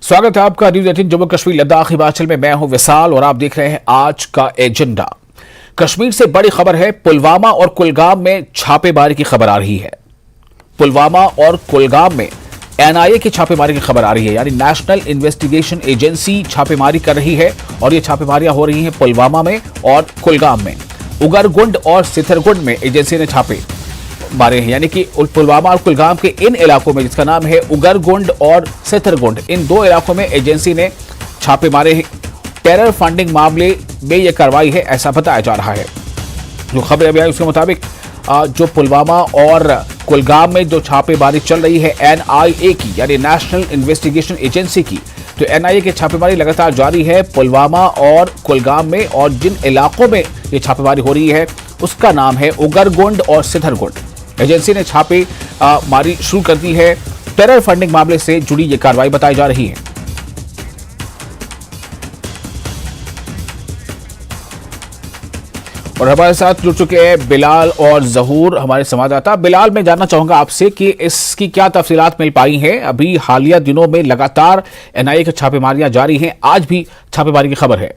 स्वागत है आपका न्यूज 18 जम्मू कश्मीर लद्दाख हिमाचल में। मैं हूं विशाल और आप देख रहे हैं आज का एजेंडा। कश्मीर से बड़ी खबर है, पुलवामा और कुलगाम में छापेमारी की खबर आ रही है। पुलवामा और कुलगाम में एनआईए की छापेमारी की खबर आ रही है, यानी नेशनल इन्वेस्टिगेशन एजेंसी छापेमारी कर रही है और ये छापेमारियां हो रही हैं पुलवामा में और कुलगाम में। उगरगुंड और सिथरगुंड में एजेंसी ने छापे मारे हैं, यानी कि पुलवामा और कुलगाम के इन इलाकों में जिसका नाम है उगरगुंड और सिथरगुंड, इन दो इलाकों में एजेंसी ने छापे मारे हैं। टेरर फंडिंग मामले में यह कार्रवाई है, ऐसा बताया जा रहा है। जो खबर अभी आई उसके मुताबिक जो पुलवामा और कुलगाम में जो छापेमारी चल रही है एनआईए की, यानी नेशनल इन्वेस्टिगेशन एजेंसी की, तो एनआईए की छापेमारी लगातार जारी है पुलवामा और कुलगाम में। और जिन इलाकों में ये छापेमारी हो रही है उसका नाम है उगरगुंड और सिथरगुंड। एजेंसी ने छापे मारी शुरू कर दी है। टेरर फंडिंग मामले से जुड़ी यह कार्रवाई बताई जा रही है। और हमारे साथ जुड़ चुके हैं बिलाल और जहूर, हमारे संवाददाता। बिलाल, मैं जानना चाहूंगा आपसे कि इसकी क्या तफसीलात मिल पाई हैं। अभी हालिया दिनों में लगातार एनआईए की छापेमारियां जारी हैं, आज भी छापेमारी की खबर है।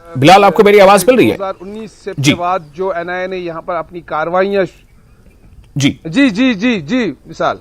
बिलाल, आपको मेरी आवाज मिल रही है? 2019 से के बाद जो एनआईए ने यहाँ पर अपनी कार्रवाइयां जी जी जी जी जी विशाल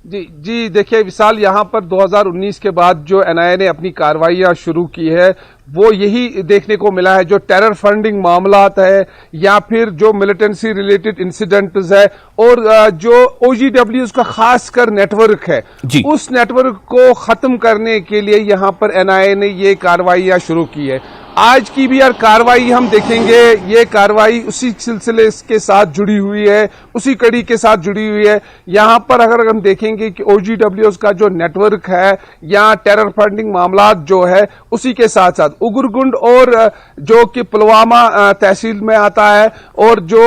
जी देखिए विशाल, यहाँ पर 2019 के बाद जो एनआईए ने अपनी कार्रवाइयां शुरू की है वो यही देखने को मिला है। जो टेरर फंडिंग मामलात है या फिर जो मिलिटेंसी रिलेटेड इंसिडेंट्स है और जो ओजीडब्ल्यूज का खासकर नेटवर्क है, उस नेटवर्क को खत्म करने के लिए यहाँ पर एनआईए ने ये कार्रवाइयां शुरू की है। आज की भी यार कार्रवाई हम देखेंगे, ये कार्रवाई उसी सिलसिले के साथ जुड़ी हुई है, उसी कड़ी के साथ जुड़ी हुई है। यहाँ पर अगर हम देखेंगे कि ओजीडब्ल्यूज का जो नेटवर्क है या टेरर फंडिंग मामलात जो है उसी के साथ साथ उगरगुंड और जो कि पुलवामा तहसील में आता है और जो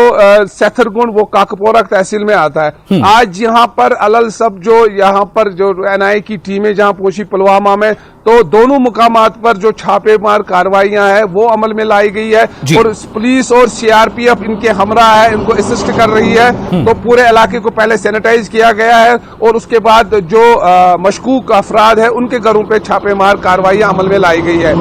सेथरगुंड वो काकपोरा तहसील में आता है। आज यहाँ पर अलल सब जो यहाँ पर जो एनआईए की टीमें जहाँ पहुंची पुलवामा में, तो दोनों मुकामात पर जो छापेमार कार्रवाइयां हैं वो अमल में लाई गई है और पुलिस और सीआरपीएफ इनके हमरा है, इनको असिस्ट कर रही है। तो पूरे इलाके को पहले सैनिटाइज किया गया है और उसके बाद जो मशकूक अफराद है उनके घरों पे छापेमार कार्रवाइयां अमल में लाई गई है।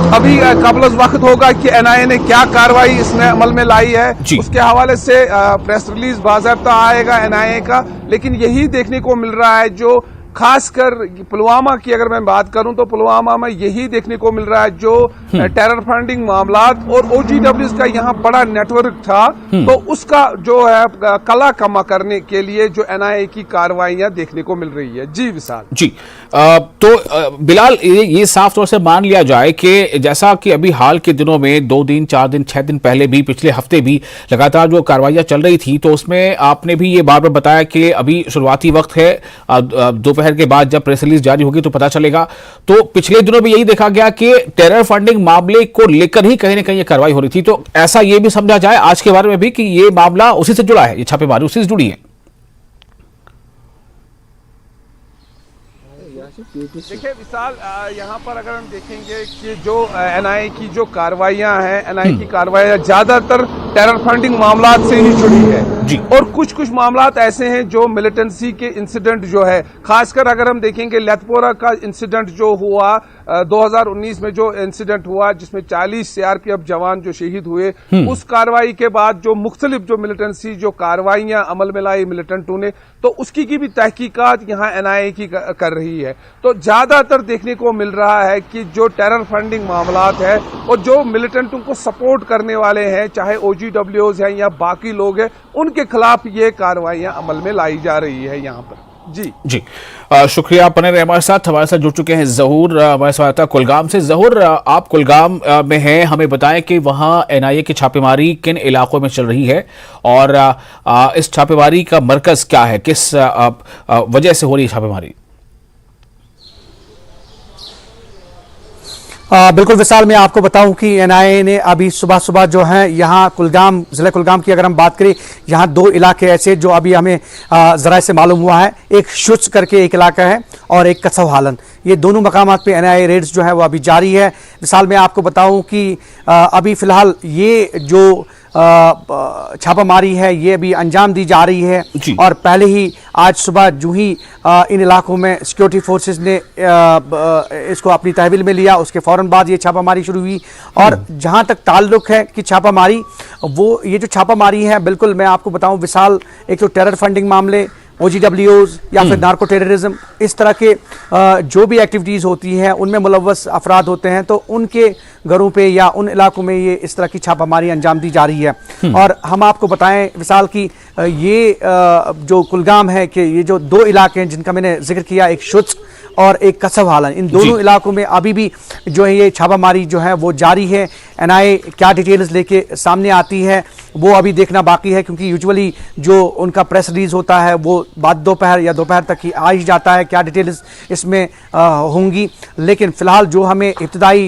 अभी कबल वक्त होगा कि एनआईए ने क्या कार्रवाई इसमें अमल में लाई है, उसके हवाले से प्रेस रिलीज बाज़ाब्ता आएगा एनआईए का। लेकिन यही देखने को मिल रहा है, जो खासकर पुलवामा की अगर मैं बात करूं तो पुलवामा में यही देखने को मिल रहा है, जो टेरर फंडिंग मामलात और ओजीडब्ल्यूज का यहाँ बड़ा नेटवर्क था, तो उसका जो है कला कमा करने के लिए जो एनआईए की कार्रवाइयां देखने को मिल रही है। जी विशाल जी, तो बिलाल, ये साफ तौर से मान लिया जाए कि जैसा कि अभी हाल के दिनों में 2 दिन 4 दिन 6 दिन पहले भी, पिछले हफ्ते भी लगातार जो कार्रवाइयां चल रही थी, तो उसमें आपने भी ये बार बार बताया कि अभी शुरुआती वक्त है, दोपहर के बाद जब प्रेस रिलीज जारी होगी तो पता चलेगा। तो पिछले दिनों में यही देखा गया कि टेरर फंडिंग मामले को लेकर ही कहीं ना कहीं ये कार्रवाई हो रही थी। तो ऐसा ये भी समझा जाए आज के बारे में भी कि ये मामला उसी से जुड़ा है, ये छापेमारी उसी से जुड़ी है? देखिए विशाल, यहाँ पर अगर हम देखेंगे कि जो एनआईए की जो कार्रवाइयां हैं, एनआईए की कार्रवाइयां ज्यादातर टेरर फंडिंग मामलात से ही जुड़ी है जी। और कुछ मामलात ऐसे हैं जो मिलिटेंसी के इंसिडेंट जो है, खासकर अगर हम देखेंगे लेथपोरा का इंसिडेंट जो हुआ 2019 में, जो इंसिडेंट हुआ जिसमें 40 सीआरपीएफ जवान जो शहीद हुए, उस कार्रवाई के बाद जो मुख्तलिफ जो मिलिटेंसी जो कार्रवाइयां अमल में लाई मिलिटेंटों ने, तो उसकी की भी तहकीकात यहाँ एनआईए की कर रही है। तो ज्यादातर देखने को मिल रहा है कि जो टेरर फंडिंग मामलात है और जो मिलिटेंटों को सपोर्ट करने वाले हैं, चाहे ओजीडब्ल्यूज हैं या बाकी लोग हैं, उनके खिलाफ ये कार्रवाइयां अमल में लाई जा रही है यहाँ पर। जी जी, शुक्रिया। बने रहे हमारे साथ जुड़ चुके हैं जहूर, हमारे साथ कुलगाम से। जहूर, आप कुलगाम में हैं, हमें बताएं कि वहां एनआईए की छापेमारी किन इलाकों में चल रही है और इस छापेमारी का मरकज क्या है, किस वजह से हो रही है छापेमारी? बिल्कुल विशाल, मैं आपको बताऊं कि एनआईए ने अभी सुबह सुबह जो है यहाँ कुलगाम, जिला कुलगाम की अगर हम बात करें, यहाँ 2 इलाके ऐसे जो अभी हमें जरा से मालूम हुआ है। एक शुच करके एक इलाका है और एक कछव हालन, ये दोनों मकामात पे एनआईए रेड्स जो है वो अभी जारी है। विशाल, मैं आपको बताऊं कि अभी फिलहाल ये जो छापामारी है ये अभी अंजाम दी जा रही है। जी। और पहले ही आज सुबह जो ही इन इलाकों में सिक्योरिटी फोर्सेस ने इसको अपनी तहवील में लिया, उसके फौरन बाद ये छापामारी शुरू हुई। और जहां तक ताल्लुक है कि छापामारी, वो ये जो छापामारी है, बिल्कुल मैं आपको बताऊं विशाल, एक तो टेरर फंडिंग मामले, OGWOs या फिर नार्को टेररिज्म, इस तरह के जो भी एक्टिविटीज़ होती हैं उनमें मुलव्वस अफराद होते हैं, तो उनके घरों पे या उन इलाकों में ये इस तरह की छापामारी अंजाम दी जा रही है। और हम आपको बताएं विशाल की ये जो कुलगाम है कि ये जो दो इलाके हैं जिनका मैंने जिक्र किया, एक शुत्स्क और एक कसब हालन, इन दोनों इलाकों में अभी भी जो है ये छापामारी जो है वो जारी है। NIA क्या डिटेल्स लेके सामने आती है वो अभी देखना बाकी है, क्योंकि यूजुअली जो उनका प्रेस रिलीज होता है वो बाद दोपहर या दोपहर तक ही आ ही जाता है, क्या डिटेल्स इसमें होंगी। लेकिन फिलहाल जो हमें इब्तदाई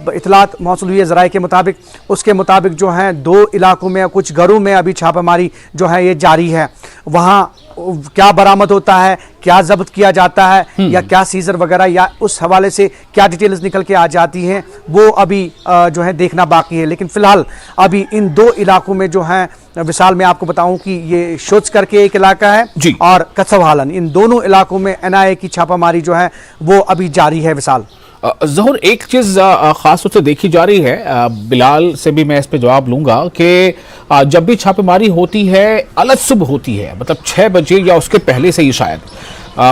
इतलात मौसूल हुई है ज़राए के मुताबिक, उसके मुताबिक जो है दो इलाकों में कुछ घरों में अभी छापामारी जो है ये जारी है। वहाँ क्या बरामद होता है, क्या जब्त किया जाता है या क्या सीजर वगैरह या उस हवाले से क्या डिटेल्स निकल के आ जाती हैं, वो अभी जो है देखना बाकी है। लेकिन फिलहाल अभी इन दो इलाकों में जो है विशाल, मैं आपको बताऊं कि ये शुत्स्क करके एक इलाका है और कसब हालन, इन दोनों इलाकों में NIA की छापामारी जो है वो अभी जारी है विशाल। ज़हूर, एक चीज खास तौर से देखी जा रही है, बिलाल से भी मैं इस पे जवाब लूंगा कि जब भी छापेमारी होती है अलग सुबह होती है, मतलब 6 बजे या उसके पहले से ही शायद,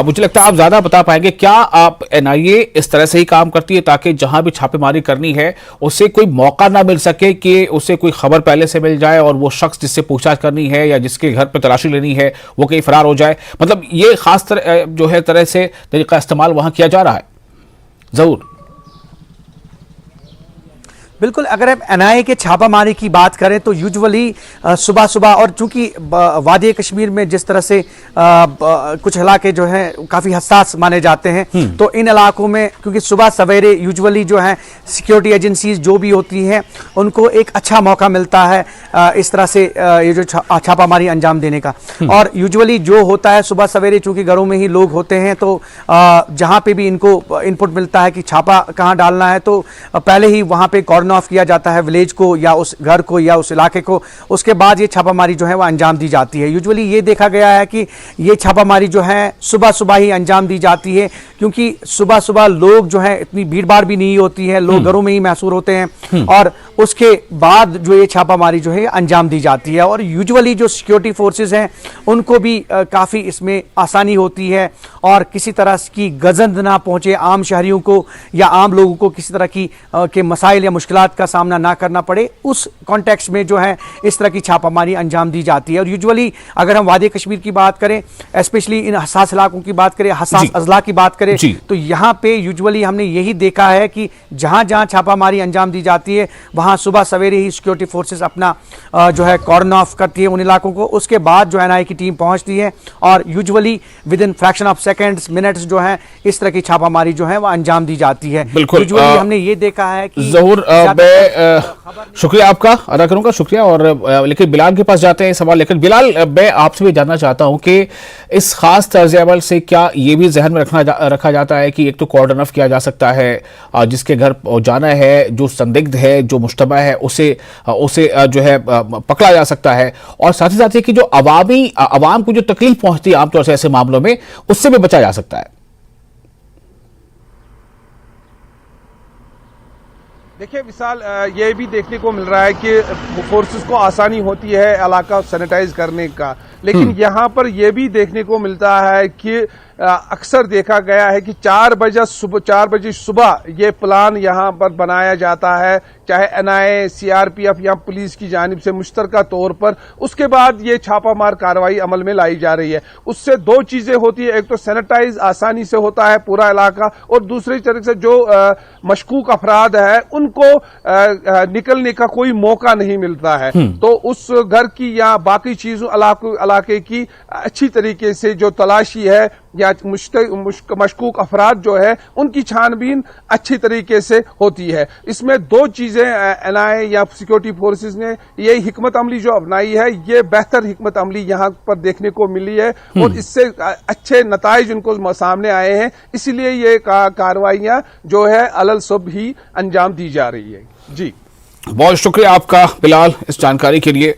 मुझे लगता है आप ज्यादा बता पाएंगे। क्या आप NIA इस तरह से ही काम करती है ताकि जहां भी छापेमारी करनी है उसे कोई मौका ना मिल सके कि उसे कोई खबर पहले से मिल जाए और वो शख्स जिससे पूछताछ करनी है या जिसके घर पर तलाशी लेनी है वो कहीं फरार हो जाए? मतलब ये खास जो है तरह से तरीका इस्तेमाल वहां किया जा रहा है। जरूर, बिल्कुल, अगर आप NIA के छापामारी की बात करें तो यूजुअली सुबह सुबह, और चूंकि वादी कश्मीर में जिस तरह से कुछ इलाके जो हैं काफ़ी हसास माने जाते हैं, तो इन इलाकों में क्योंकि सुबह सवेरे यूजुअली जो है सिक्योरिटी एजेंसीज जो भी होती हैं उनको एक अच्छा मौका मिलता है इस तरह से ये जो छापामारी अंजाम देने का। और यूजुअली जो होता है सुबह सवेरे, चूंकि घरों में ही लोग होते हैं, तो जहाँ पे भी इनको इनपुट मिलता है कि छापा कहाँ डालना है, तो पहले ही वहाँ पे कॉर्डन ऑफ किया जाता है विलेज को या उस घर को या उस इलाके को, उसके बाद ये छापामारी जो है वो अंजाम दी जाती है। यूजुअली ये देखा गया है कि ये छापामारी जो है सुबह सुबह ही अंजाम दी जाती है, क्योंकि सुबह सुबह लोग जो है इतनी भीड़ भाड़ भी नहीं होती है, लोग घरों में ही महसूर होते हैं, और उसके बाद जो ये छापामारी जो है अंजाम दी जाती है। और यूजुअली जो सिक्योरिटी फोर्सेस हैं उनको भी काफ़ी इसमें आसानी होती है और किसी तरह की गजंद ना पहुंचे आम शहरियों को या आम लोगों को, किसी तरह की के मसाइल या मुश्किलात का सामना ना करना पड़े, उस कॉन्टेक्स्ट में जो है इस तरह की छापामारी अंजाम दी जाती है। और यूजुअली अगर हम वादी कश्मीर की बात करें, स्पेशली इन हसास इलाकों की बात करें, हसास अजला की बात करें, तो यहाँ पे यूजुअली हमने यही देखा है कि जहां जहां छापामारी अंजाम दी जाती है वहां सुबह सवेरे ही सिक्योरिटी फोर्सेस अपना जो है कॉर्डन ऑफ करती है उन इलाकों को, उसके बाद जो NIA की टीम पहुंचती है और usually with in fraction of seconds, minutes जो है इस तरह की छापामारी जो है वह अंजाम दी जाती है। यूजुअली हमने ये देखा है कि ज़हूर, शुक्रिया आपका अदा करूंगा, शुक्रिया। और लेकिन बिलाल के पास जाते हैं सवाल। लेकिन बिलाल, मैं आपसे भी जानना चाहता हूं कि इस खास तर्ज अमल से क्या ये भी जहन में रखा जाता है कि एक तो कॉर्डन ऑफ किया जा सकता है, जिसके घर जाना है, जो संदिग्ध है, जो मुश्तबा है, उसे जो है पकड़ा जा सकता है, और साथ ही साथ कि जो अवाम को जो तकलीफ पहुंचती है आमतौर से ऐसे मामलों में, उससे भी बचा जा सकता है। देखिए विशाल, ये भी देखने को मिल रहा है कि फोर्सेस को आसानी होती है इलाका सैनिटाइज करने का, लेकिन यहाँ पर यह भी देखने को मिलता है कि अक्सर देखा गया है कि 4 बजे सुबह ये प्लान यहाँ पर बनाया जाता है, चाहे NIA, CRPF या पुलिस की जानिब से मुश्तरका तौर पर, उसके बाद ये छापामार कार्रवाई अमल में लाई जा रही है। उससे दो चीजें होती है, एक तो सैनिटाइज आसानी से होता है पूरा इलाका, और दूसरी तरह से जो मशकूक अफराद है उनको निकलने का कोई मौका नहीं मिलता है, तो उस घर की या बाकी चीजों इलाके की अच्छी तरीके से जो तलाशी है या मशकूक अफराद जो है उनकी छानबीन अच्छी तरीके से होती है। इसमें दो चीजें NIA या सिक्योरिटी फोर्सेस ने ये हिकमत अमली जो अपनाई है, ये बेहतर हिकमत अमली यहाँ पर देखने को मिली है और इससे अच्छे नताइज उनको सामने आए हैं, इसीलिए ये कार्रवाइयां जो है अलल सुबह ही अंजाम दी जा रही है। जी बहुत शुक्रिया आपका बिलाल इस जानकारी के लिए।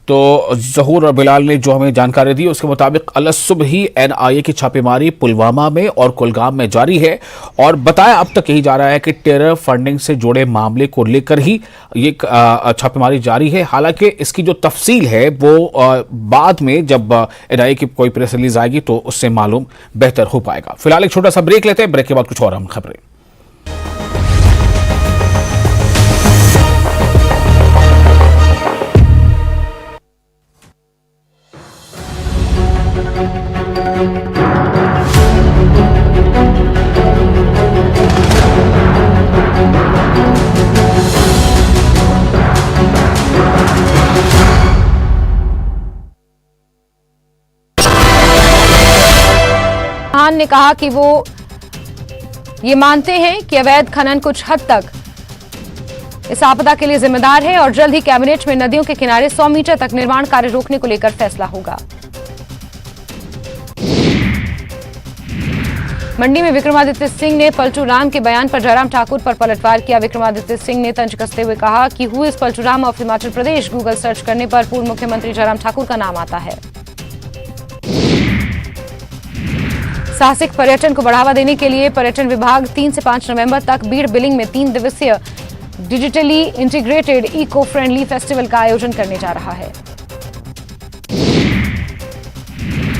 तो जहूर और बिलाल ने जो हमें जानकारी दी उसके मुताबिक अल सुबह ही एनआईए की छापेमारी पुलवामा में और कुलगाम में जारी है और बताया अब तक यही जा रहा है कि टेरर फंडिंग से जुड़े मामले को लेकर ही ये छापेमारी जारी है। हालांकि इसकी जो तफसील है वो बाद में जब एनआईए की कोई प्रेस रिलीज आएगी तो उससे मालूम बेहतर हो पाएगा। फिलहाल एक छोटा सा ब्रेक लेते हैं, ब्रेक के बाद कुछ और हम खबरें। खान ने कहा कि वो ये मानते हैं कि अवैध खनन कुछ हद तक इस आपदा के लिए जिम्मेदार है और जल्द ही कैबिनेट में नदियों के किनारे 100 मीटर तक निर्माण कार्य रोकने को लेकर फैसला होगा। मंडी में विक्रमादित्य सिंह ने पलटू राम के बयान पर जयराम ठाकुर पर पलटवार किया। विक्रमादित्य सिंह ने तंज कसते हुए कहा कि who is Paltu Ram of Himachal Pradesh, Google search करने पर पूर्व मुख्यमंत्री जयराम ठाकुर का नाम आता है। साहसिक पर्यटन को बढ़ावा देने के लिए पर्यटन विभाग 3 से 5 नवंबर तक बीड़ बिलिंग में 3 दिवसीय digitally integrated eco friendly festival का आयोजन करने जा रहा है।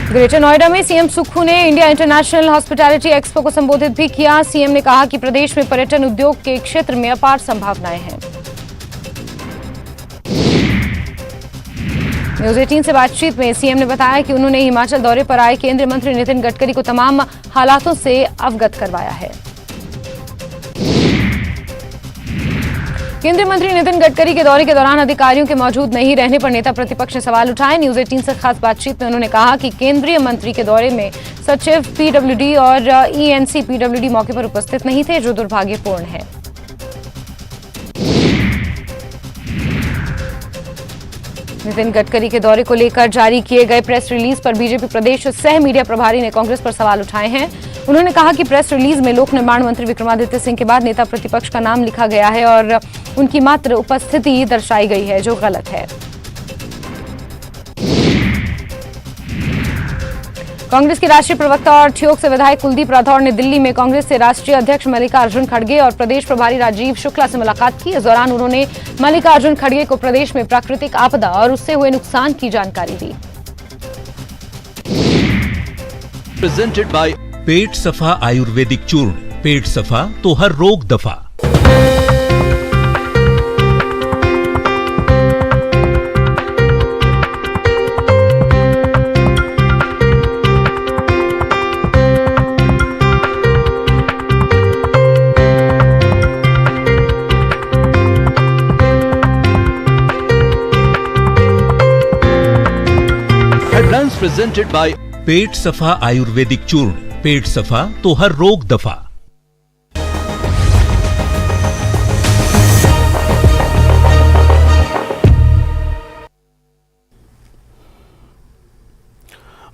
ग्रेटर नोएडा में सीएम सुक्खू ने इंडिया इंटरनेशनल हॉस्पिटैलिटी एक्सपो को संबोधित भी किया। सीएम ने कहा कि प्रदेश में पर्यटन उद्योग के क्षेत्र में अपार संभावनाएं हैं। न्यूज 18 से बातचीत में सीएम ने बताया कि उन्होंने हिमाचल दौरे पर आए केंद्रीय मंत्री नितिन गडकरी को तमाम हालातों से अवगत करवाया है। केंद्रीय मंत्री नितिन गडकरी के दौरे के दौरान अधिकारियों के मौजूद नहीं रहने पर नेता प्रतिपक्ष ने सवाल उठाए। न्यूज 18 से खास बातचीत में उन्होंने कहा कि केंद्रीय मंत्री के दौरे में सचिव पीडब्ल्यूडी और ईएनसी पीडब्ल्यूडी मौके पर उपस्थित नहीं थे, जो दुर्भाग्यपूर्ण है। नितिन गडकरी के दौरे को लेकर जारी किए गए प्रेस रिलीज पर बीजेपी प्रदेश सह मीडिया प्रभारी ने कांग्रेस पर सवाल उठाए हैं। उन्होंने कहा कि प्रेस रिलीज में लोक निर्माण मंत्री विक्रमादित्य सिंह के बाद नेता प्रतिपक्ष का नाम लिखा गया है और उनकी मात्र उपस्थिति दर्शाई गई है, जो गलत है। कांग्रेस के राष्ट्रीय प्रवक्ता और ठियोग से विधायक कुलदीप राठौर ने दिल्ली में कांग्रेस से राष्ट्रीय अध्यक्ष मल्लिकार्जुन खड़गे और प्रदेश प्रभारी राजीव शुक्ला से मुलाकात की। इस दौरान उन्होंने मल्लिकार्जुन खड़गे को प्रदेश में प्राकृतिक आपदा और उससे हुए नुकसान की जानकारी दी। प्रेजेंटेड बाय पेट सफा आयुर्वेदिक चूर्ण, पेट सफा तो हर रोग दफा। हेडलाइंस प्रेजेंटेड बाय पेट सफा आयुर्वेदिक चूर्ण, पेट सफा तो हर रोग दफा।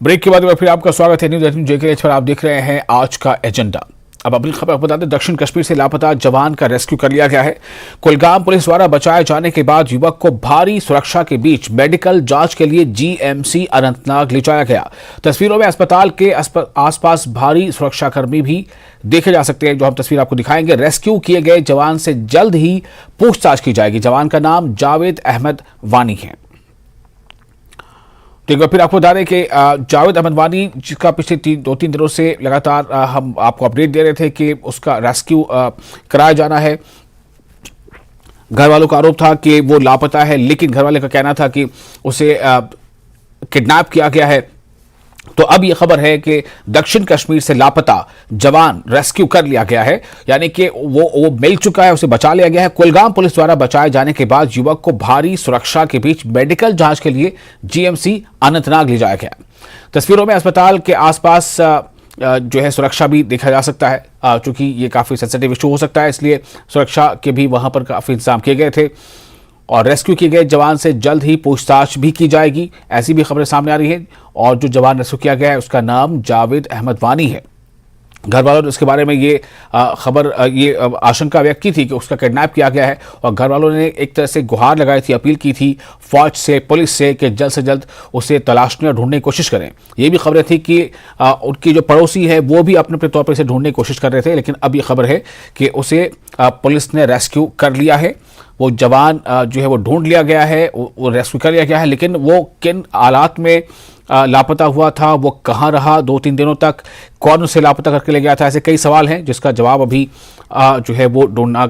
ब्रेक के बाद फिर आपका स्वागत है न्यूज 18 जेके पर। आप देख रहे हैं आज का एजेंडा। अब अपनी खबर बता दें, दक्षिण कश्मीर से लापता जवान का रेस्क्यू कर लिया गया है। कुलगाम पुलिस द्वारा बचाए जाने के बाद युवक को भारी सुरक्षा के बीच मेडिकल जांच के लिए जीएमसी अनंतनाग ले जाया गया। तस्वीरों में अस्पताल के आसपास भारी सुरक्षाकर्मी भी देखे जा सकते हैं, जो हम तस्वीर आपको दिखाएंगे। रेस्क्यू किए गए जवान से जल्द ही पूछताछ की जाएगी। जवान का नाम जावेद अहमद वानी है। तो एक बार फिर आपको बता दें कि जावेद अहमद वानी, जिसका पिछले 2-3 दिनों से लगातार हम आपको अपडेट दे रहे थे कि उसका रेस्क्यू कराया जाना है। घर वालों का आरोप था कि वो लापता है, लेकिन घर वाले का कहना था कि उसे किडनैप किया गया है। तो अब यह खबर है कि दक्षिण कश्मीर से लापता जवान रेस्क्यू कर लिया गया है, यानी कि वो मिल चुका है, उसे बचा लिया गया है। कुलगाम पुलिस द्वारा बचाए जाने के बाद युवक को भारी सुरक्षा के बीच मेडिकल जांच के लिए जीएमसी अनंतनाग ले जाया गया। तस्वीरों में अस्पताल के आसपास जो है सुरक्षा भी देखा जा सकता है, चूंकि ये काफी सेंसिटिव इशू हो सकता है, इसलिए सुरक्षा के भी वहां पर काफी इंतजाम किए गए थे। और रेस्क्यू किए गए जवान से जल्द ही पूछताछ भी की जाएगी, ऐसी भी खबरें सामने आ रही हैं। और जो जवान रेस्क्यू किया गया है उसका नाम जावेद अहमद वानी है। घर वालों ने इसके बारे में ये आशंका व्यक्त की थी कि उसका किडनैप किया गया है और घर वालों ने एक तरह से गुहार लगाई थी, अपील की थी फौज से, पुलिस से कि जल्द से जल्द उसे तलाशने और ढूंढने की कोशिश करें। ये भी खबरें थी कि उनकी जो पड़ोसी है वो भी अपने तौर पर इसे ढूंढने की कोशिश कर रहे थे, लेकिन अब ये खबर है कि उसे पुलिस ने रेस्क्यू कर लिया है। वो जवान जो है वो ढूंढ लिया गया है, वो रेस्क्यू कर लिया गया है, लेकिन वो किन हालात में लापता हुआ था, वो कहाँ रहा 2-3 दिनों तक, कौन उसे लापता करके ले गया था, ऐसे कई सवाल हैं जिसका जवाब अभी जो है वो ढूंढना,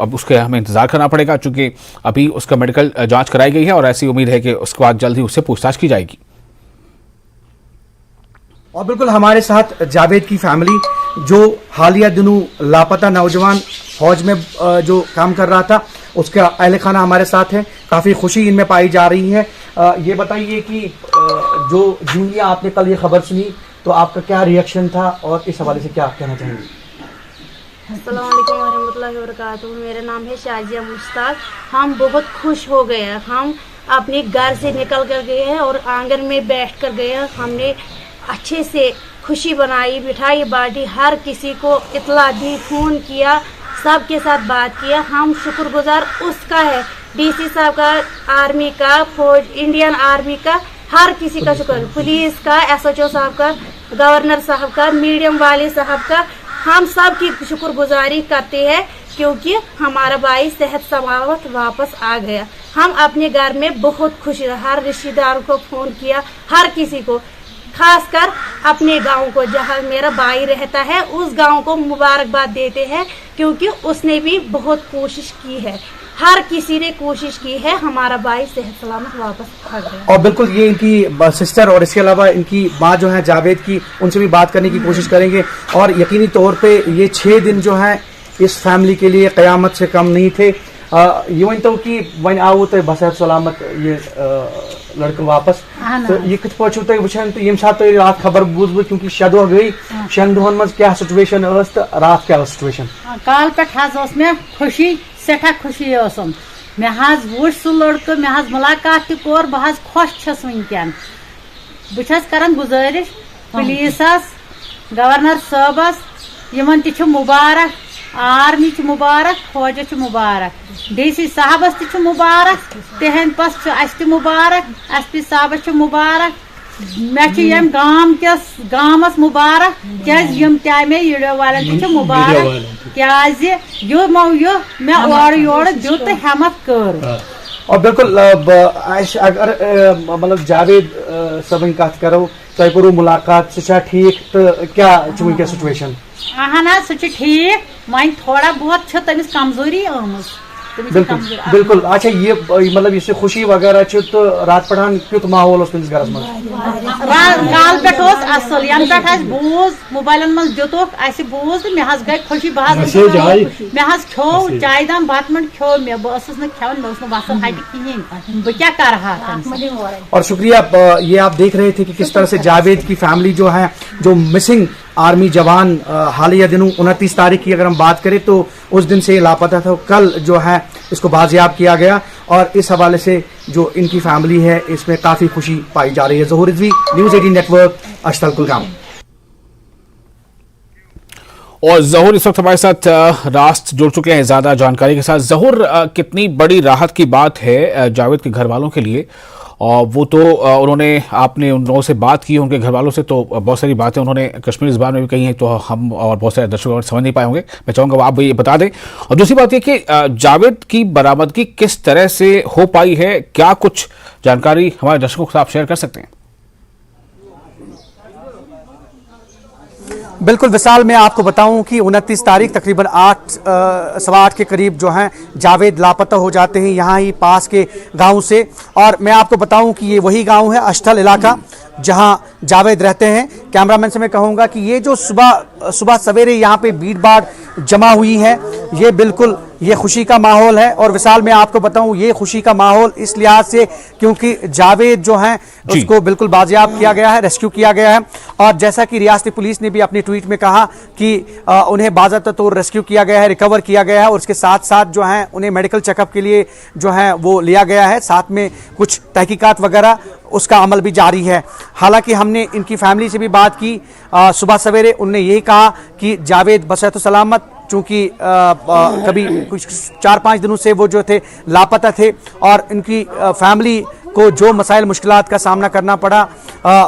अब उसके हमें इंतजार करना पड़ेगा, क्योंकि अभी उसका मेडिकल जांच कराई गई है और ऐसी उम्मीद है कि उसके बाद जल्द ही उससे पूछताछ की जाएगी। और बिल्कुल हमारे साथ जावेद की फैमिली, जो हालिया दिनों लापता नौजवान फौज में जो काम कर रहा था, उसका अहल खाना हमारे साथ है। काफ़ी खुशी इनमें पाई जा रही है। ये बताइए कि जो जूनियर आपने कल ये खबर सुनी तो आपका क्या रिएक्शन था और इस हवाले से क्या आप कहना चाहेंगे? अस्सलाम वालेकुम वरहमतुल्लाहि वबरकातुहू। मेरा नाम है शाजिया मुश्ताक। हम बहुत खुश हो गए हैं। हम अपने घर से निकल कर गए हैं और आंगन में बैठ कर गए हैं। हमने अच्छे से खुशी बनाई, मिठाई बांटी, हर किसी को इतला दी, फ़ोन किया, सबके साथ बात किया। हम शुक्रगुजार उसका है, डीसी साहब का, आर्मी का, फौज, इंडियन आर्मी का, हर किसी का शुक्र, पुलिस का, एसएचओ साहब का, गवर्नर साहब का, मीडियम वाले साहब का, हम सब की शुक्रगुजारी करते हैं क्योंकि हमारा भाई सेहत सलामत वापस आ गया। हम अपने घर में बहुत खुश हैं। हर रिश्तेदार को फ़ोन किया, हर किसी को, खासकर अपने गांव को जहां मेरा भाई रहता है उस गांव को मुबारकबाद देते हैं क्योंकि उसने भी बहुत कोशिश की है। हर किसी ने कोशिश की है, हमारा भाई सेहत सलामत वापस आ गया। और बिल्कुल ये इनकी सिस्टर और इसके अलावा इनकी माँ जो है जावेद की, उनसे भी बात करने की कोशिश करेंगे। और यकीनी तौर पे ये 6 दिन जो है इस फैमिली के लिए क़यामत से कम नहीं थे। ये वन तो कि वन आओ तो बसेहत सलामत ये लड़का वापस, तो ये कित पे तुम वुचान तो यम सात रात खबर बूज क्योंकि 6 दह गई, 6 दोहन मज क्या सिचुएशन रात क्या सिचुएशन? काल पे मे खुशी सठा खुशी मे वो सह लड़कं मे मुलाकात तौर बह खुश छस वनकन। बस करान गुजारिश पुलिसस, गवर्नर साहबस, यमन ति मुबारक, आर्मी मुबारक, फौज मुबारक, डीसी साहबस ति मुबारक, तहन पस अस मुबारक, एसपी साहबस मुबारक, मे गाम किस गामस मुबारक क्या तमे वीडियो वाले ति मुबारक क्या यो मे और योर दुत हिम्मत कर। और बिल्कुल अगर मतलब जावेद सबन कत करो तुम करो मुलाकात सह ठीक तो क्या वनकस सिचुएशन? अहन सह ठीक, वन थोड़ा बहुत तमिस कमजोरी आमज। बिल्कुल बिल्कुल। अच्छा ये मतलब इससे खुशी वगैरह तो रात पठान क्युत माहौल घर में? काल पे असल यन पे बूज मोबाइल मन दुतुक बूज मे गई खुशी बह मे खो चाय दाम बतमंड खो मे बस खेवन मे वसन हट कहें बह क्या कर। और शुक्रिया। ये आप देख रहे थे कि किस तरह से जावेद की फैमिली जो है, जो मिसिंग आर्मी जवान हालिया दिनों 29 तारीख की अगर हम बात करें तो उस दिन से लापता था, कल जो है इसको बाजियाब किया गया और इस हवाले से जो इनकी फैमिली है इसमें काफी खुशी पाई जा रही है। ज़हूर रिजवी, न्यूज़ 18 नेटवर्क, अश्तल कुलगाम। और ज़हूर इस वक्त हमारे साथ रास्त जुड़ चुके हैं ज्यादा जानकारी के साथ। ज़हूर, कितनी बड़ी राहत की बात है जावेद के घर वालों के लिए, और वो तो उन्होंने, आपने उन लोगों से बात की उनके घर वालों से, तो बहुत सारी बातें उन्होंने कश्मीर ज़बान में भी कही हैं, तो हम और बहुत सारे दर्शक समझ नहीं पाए होंगे। मैं चाहूँगा आप भी ये बता दें। और दूसरी बात ये कि जावेद की बरामदगी किस तरह से हो पाई है, क्या कुछ जानकारी हमारे दर्शकों के साथ शेयर कर सकते हैं? बिल्कुल विशाल, मैं आपको बताऊं कि 29 तारीख तकरीबन 8:15 के करीब जो हैं जावेद लापता हो जाते हैं यहाँ ही पास के गांव से। और मैं आपको बताऊं कि ये वही गांव है अश्तल इलाका जहां जावेद रहते हैं। कैमरामैन से मैं कहूंगा कि ये जो सुबह सवेरे यहाँ पे भीड़ भाड़ जमा हुई है, ये बिल्कुल ये खुशी का माहौल है। और विशाल, मैं आपको बताऊं ये खुशी का माहौल इस लिहाज से क्योंकि जावेद जो हैं उसको बिल्कुल बाजियाब किया गया है, रेस्क्यू किया गया है। और जैसा कि रियासती पुलिस ने भी अपने ट्वीट में कहा कि उन्हें बाज़ाब्ता तौर रेस्क्यू किया गया है, रिकवर किया गया है और उसके साथ साथ जो है उन्हें मेडिकल चेकअप के लिए जो है वो लिया गया है। साथ में कुछ तहकीकात वगैरह उसका अमल भी जारी है। हालांकि हमने इनकी फैमिली से भी बात की सुबह सवेरे, उनने यही कहा कहा कि जावेद बसैतो सलामत, चूंकि कभी कुछ 4-5 दिनों से वो जो थे लापता थे और इनकी फैमिली को जो मसाइल मुश्किलात का सामना करना पड़ा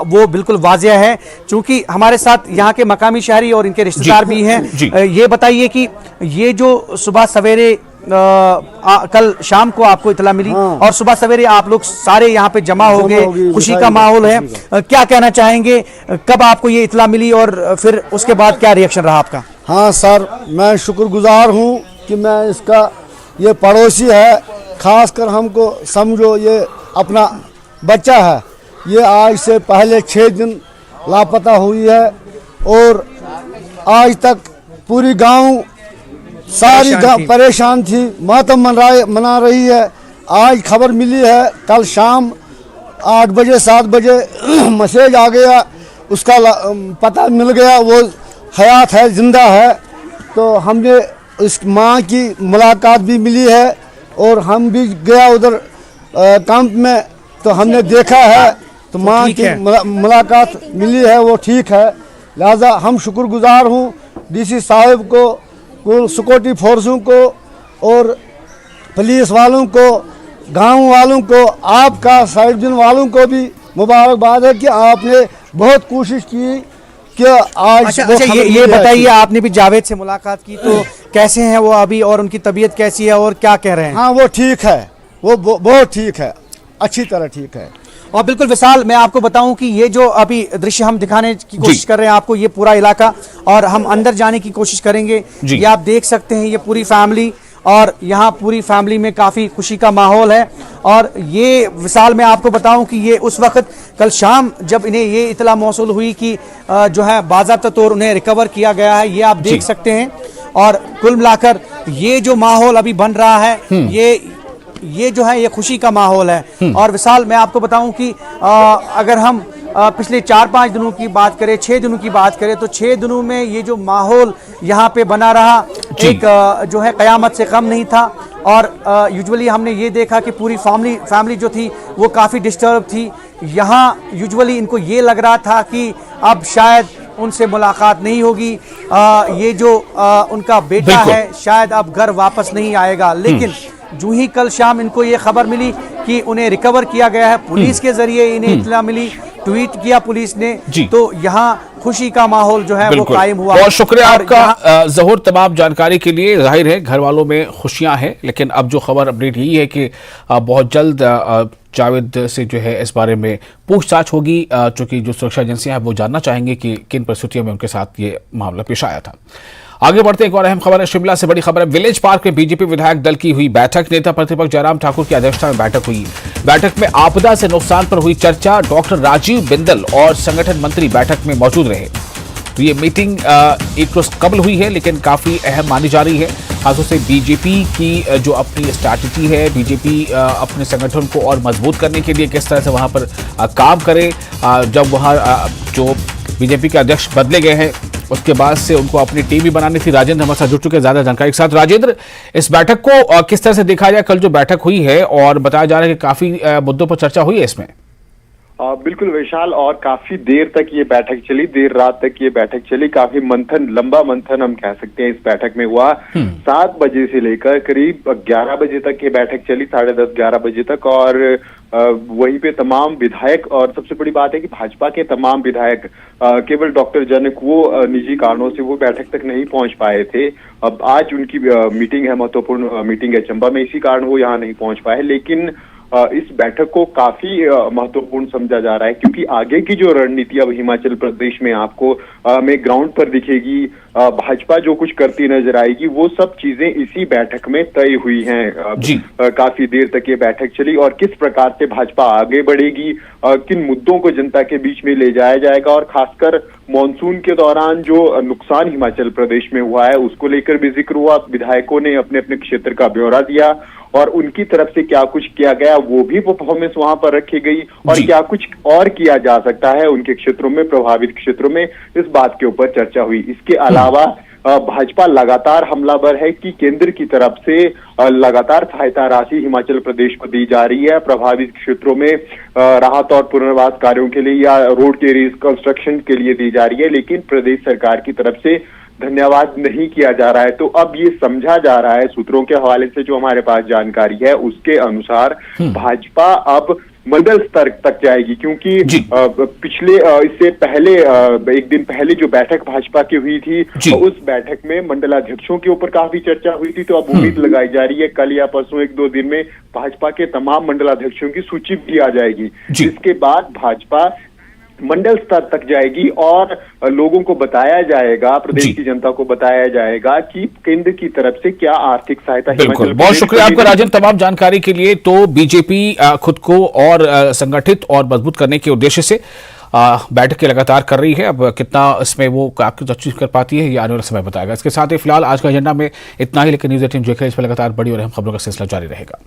वो बिल्कुल वाजिया है। चूंकि हमारे साथ यहाँ के मकामी शहरी और इनके रिश्तेदार भी हैं, ये बताइए कि ये जो सुबह सवेरे कल शाम को आपको इतला मिली और सुबह सवेरे आप लोग सारे यहाँ पे जमा हो गए, खुशी का माहौल है, क्या कहना चाहेंगे? कब आपको ये इतला मिली और फिर उसके बाद क्या रिएक्शन रहा आपका? हाँ सर, मैं शुक्रगुजार हूँ कि मैं इसका, ये पड़ोसी है, खासकर हमको समझो ये अपना बच्चा है। ये आज से पहले 6 दिन लापता हुई है और आज तक पूरी गांव सारी परेशान थी, मातम मना रही है। आज खबर मिली है कल शाम 8 बजे 7 बजे मैसेज आ गया, उसका पता मिल गया, वो हयात है, जिंदा है। तो हमने इस माँ की मुलाकात भी मिली है और हम भी गया उधर कैंप में, तो हमने देखा है, तो माँ की मुलाकात मिली है, वो ठीक है। लिहाजा हम शुक्रगुजार हूँ डीसी साहब को, कुल सिक्योरिटी फोर्सों को और पुलिस वालों को, गांव वालों को, आपका साइडजन वालों को भी मुबारकबाद है कि आपने बहुत कोशिश की कि आज। अच्छा, ये बताइए, आपने भी जावेद से मुलाकात की, तो कैसे हैं वो अभी और उनकी तबीयत कैसी है और क्या कह रहे हैं? हाँ, वो ठीक है, वो बहुत ठीक है, अच्छी तरह ठीक है। और बिल्कुल विशाल, मैं आपको बताऊं कि ये जो अभी दृश्य हम दिखाने की कोशिश कर रहे हैं आपको, ये पूरा इलाका, और हम अंदर जाने की कोशिश करेंगे। ये आप देख सकते हैं, ये पूरी फैमिली, और यहाँ पूरी फैमिली में काफ़ी खुशी का माहौल है। और ये विशाल, मैं आपको बताऊं कि ये उस वक्त कल शाम जब इन्हें ये इतला मौसूल हुई कि जो है बाज़ाब्ता तौर उन्हें रिकवर किया गया है, ये आप देख सकते हैं। और कुल मिलाकर ये जो माहौल अभी बन रहा है, ये जो है ये खुशी का माहौल है। और विशाल, मैं आपको बताऊं कि अगर हम पिछले 4-5 दिनों की बात करें, 6 दिनों की बात करें, तो 6 दिनों में ये जो माहौल यहाँ पे बना रहा, एक जो है कयामत से कम नहीं था। और यूजुअली हमने ये देखा कि पूरी फैमिली जो थी वो काफ़ी डिस्टर्ब थी। यहाँ यूजुअली इनको ये लग रहा था कि अब शायद उनसे मुलाकात नहीं होगी, ये जो उनका बेटा है शायद अब घर वापस नहीं आएगा। लेकिन जो ही कल शाम इनको ये खबर मिली कि उन्हें रिकवर किया गया है, पुलिस के जरिए इन्हें इत्तला मिली, ट्वीट किया पुलिस ने, तो यहाँ खुशी का माहौल जो है वो कायम हुआ। बहुत शुक्रिया आपका ज़हूर, तमाम जानकारी के लिए। जाहिर है घर वालों में खुशियां हैं, लेकिन अब जो खबर अपडेट यही है कि बहुत जल्द जावेद से जो है इस बारे में पूछताछ होगी, चूंकि जो सुरक्षा एजेंसियां हैं वो जानना चाहेंगे कि किन परिस्थितियों में उनके साथ ये मामला पेश आया था। आगे बढ़ते एक और अहम खबर है, शिमला से बड़ी खबर है। विलेज पार्क में बीजेपी विधायक दल की हुई बैठक, नेता प्रतिपक्ष जयराम ठाकुर की अध्यक्षता में बैठक हुई। बैठक में आपदा से नुकसान पर हुई चर्चा, डॉक्टर राजीव बिंदल और संगठन मंत्री बैठक में मौजूद रहे। तो ये मीटिंग एक रोज कबल हुई है, लेकिन काफी अहम मानी जा रही है। खासतौर से बीजेपी की जो अपनी स्ट्रैटेजी है, बीजेपी अपने संगठन को और मजबूत करने के लिए किस तरह से वहां पर काम करे। जब वहां जो बीजेपी के अध्यक्ष बदले गए हैं, उसके बाद से उनको अपनी टीम भी बनानी थी। राजेंद्र हमारे साथ जुड़ चुके हैं ज्यादा जानकारी के साथ। राजेंद्र, इस बैठक को किस तरह से देखा जाए? कल जो बैठक हुई है और बताया जा रहा है कि काफी मुद्दों पर चर्चा हुई है इसमें। बिल्कुल विशाल, और काफी देर तक ये बैठक चली, देर रात तक ये बैठक चली। काफी मंथन, लंबा मंथन हम कह सकते हैं इस बैठक में हुआ। 7 बजे से लेकर करीब 11 बजे तक ये बैठक चली, 10:30-11 बजे तक। और वहीं पे तमाम विधायक, और सबसे बड़ी बात है कि भाजपा के तमाम विधायक, केवल डॉक्टर जनक वो निजी कारणों से वो बैठक तक नहीं पहुंच पाए थे। अब आज उनकी मीटिंग है, महत्वपूर्ण मीटिंग है चंबा में, इसी कारण वो यहाँ नहीं पहुंच पाए। लेकिन इस बैठक को काफी महत्वपूर्ण समझा जा रहा है, क्योंकि आगे की जो रणनीति अब हिमाचल प्रदेश में आपको में ग्राउंड पर दिखेगी, भाजपा जो कुछ करती नजर आएगी, वो सब चीजें इसी बैठक में तय हुई हैं। काफी देर तक ये बैठक चली, और किस प्रकार से भाजपा आगे बढ़ेगी, किन मुद्दों को जनता के बीच में ले जाया जाएगा, और खासकर मॉनसून के दौरान जो नुकसान हिमाचल प्रदेश में हुआ है उसको लेकर भी जिक्र हुआ। विधायकों ने अपने अपने क्षेत्र का ब्यौरा दिया, और उनकी तरफ से क्या कुछ किया गया वो भी परफॉर्मेंस वहां पर रखी गई, और क्या कुछ और किया जा सकता है उनके क्षेत्रों में, प्रभावित क्षेत्रों में, इस बात के ऊपर चर्चा हुई। इसके अलावा भाजपा लगातार हमलावर है कि केंद्र की तरफ से लगातार सहायता राशि हिमाचल प्रदेश को दी जा रही है प्रभावित क्षेत्रों में राहत और पुनर्वास कार्यों के लिए या रोड के रिकंस्ट्रक्शन के लिए दी जा रही है, लेकिन प्रदेश सरकार की तरफ से धन्यवाद नहीं किया जा रहा है। तो अब ये समझा जा रहा है, सूत्रों के हवाले से जो हमारे पास जानकारी है उसके अनुसार भाजपा अब मंडल स्तर तक जाएगी, क्योंकि पिछले इससे पहले एक दिन पहले जो बैठक भाजपा की हुई थी उस बैठक में मंडलाध्यक्षों के ऊपर काफी चर्चा हुई थी। तो अब उम्मीद लगाई जा रही है कल या परसों 1-2 दिन में भाजपा के तमाम मंडलाध्यक्षों की सूची भी आ जाएगी, जिसके बाद भाजपा मंडल स्तर तक जाएगी और लोगों को बताया जाएगा, प्रदेश की जनता को बताया जाएगा कि केंद्र की तरफ से क्या आर्थिक सहायता। बिल्कुल, बहुत शुक्रिया आपका राजन तमाम जानकारी के लिए। तो बीजेपी खुद को और संगठित और मजबूत करने के उद्देश्य से बैठक के लगातार कर रही है। अब कितना इसमें वो अचीव कर पाती है ये आने वाला समय बताएगा। इसके साथ ही फिलहाल आज का एजेंडा में इतना ही, लेकिन न्यूज़ 18 जो है इस पर लगातार बड़ी और अहम खबरों का सिलसिला जारी रहेगा।